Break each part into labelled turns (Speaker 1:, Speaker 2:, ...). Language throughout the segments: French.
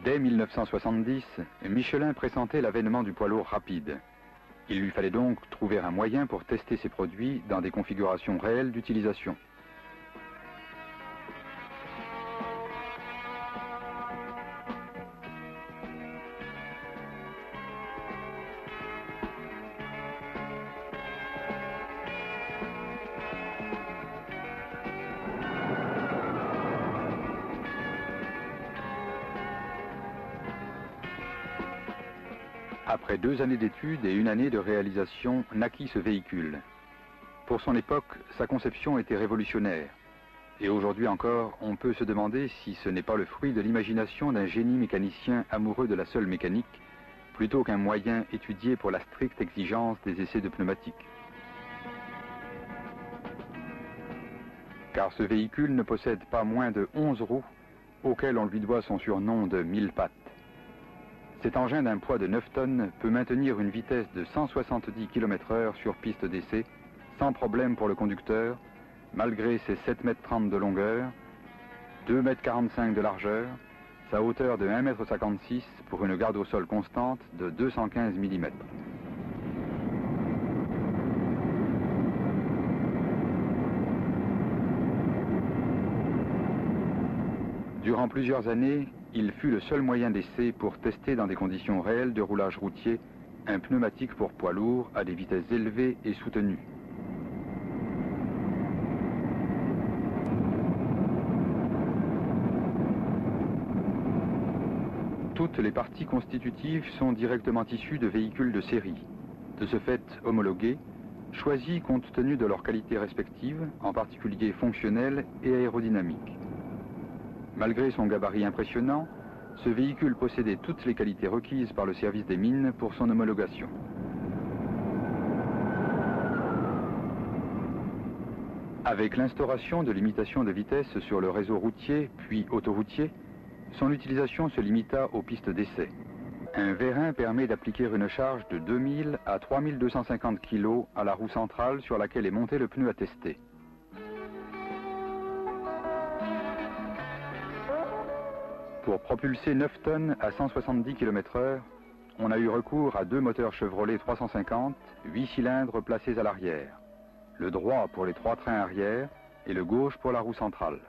Speaker 1: Dès 1970, Michelin pressentait l'avènement du poids lourd rapide. Il lui fallait donc trouver un moyen pour tester ses produits dans des configurations réelles d'utilisation. Après 2 années d'études et 1 année de réalisation, naquit ce véhicule. Pour son époque, sa conception était révolutionnaire. Et aujourd'hui encore, on peut se demander si ce n'est pas le fruit de l'imagination d'un génie mécanicien amoureux de la seule mécanique, plutôt qu'un moyen étudié pour la stricte exigence des essais de pneumatique. Car ce véhicule ne possède pas moins de 11 roues, auxquelles on lui doit son surnom de 1000 pattes. Cet engin d'un poids de 9 tonnes peut maintenir une vitesse de 170 km/h sur piste d'essai, sans problème pour le conducteur, malgré ses 7,30 m de longueur, 2,45 m de largeur, sa hauteur de 1,56 m pour une garde au sol constante de 215 mm. Durant plusieurs années, il fut le seul moyen d'essai pour tester dans des conditions réelles de roulage routier un pneumatique pour poids lourd à des vitesses élevées et soutenues. Toutes les parties constitutives sont directement issues de véhicules de série, de ce fait homologués, choisis compte tenu de leurs qualités respectives, en particulier fonctionnelles et aérodynamiques. Malgré son gabarit impressionnant, ce véhicule possédait toutes les qualités requises par le service des mines pour son homologation. Avec l'instauration de limitations de vitesse sur le réseau routier puis autoroutier, son utilisation se limita aux pistes d'essai. Un vérin permet d'appliquer une charge de 2000 à 3250 kg à la roue centrale sur laquelle est monté le pneu à tester. Pour propulser 9 tonnes à 170 km/h, on a eu recours à 2 moteurs Chevrolet 350, 8 cylindres placés à l'arrière. Le droit pour les 3 trains arrière et le gauche pour la roue centrale.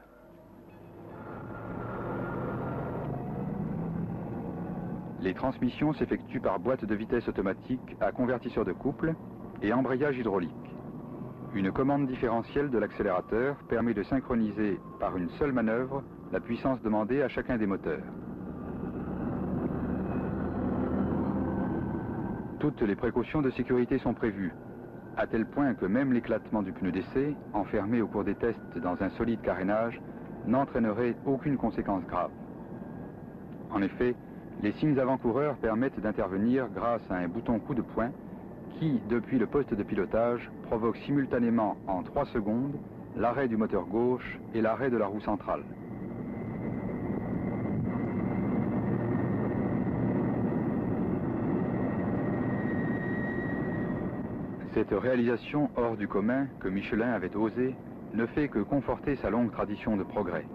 Speaker 1: Les transmissions s'effectuent par boîte de vitesse automatique à convertisseur de couple et embrayage hydraulique. Une commande différentielle de l'accélérateur permet de synchroniser par une seule manœuvre la puissance demandée à chacun des moteurs. Toutes les précautions de sécurité sont prévues, à tel point que même l'éclatement du pneu d'essai, enfermé au cours des tests dans un solide carénage, n'entraînerait aucune conséquence grave. En effet, les signes avant-coureurs permettent d'intervenir grâce à un bouton coup de poing qui, depuis le poste de pilotage, provoque simultanément en 3 secondes l'arrêt du moteur gauche et l'arrêt de la roue centrale. Cette réalisation hors du commun que Michelin avait osée ne fait que conforter sa longue tradition de progrès.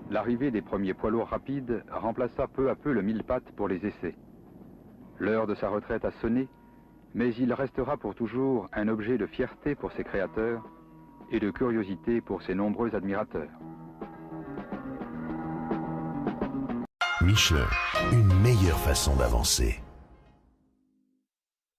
Speaker 1: L'arrivée des premiers poids lourds rapides remplaça peu à peu le 1000 pattes pour les essais. L'heure de sa retraite a sonné, mais il restera pour toujours un objet de fierté pour ses créateurs et de curiosité pour ses nombreux admirateurs.
Speaker 2: Michelin, une meilleure façon d'avancer.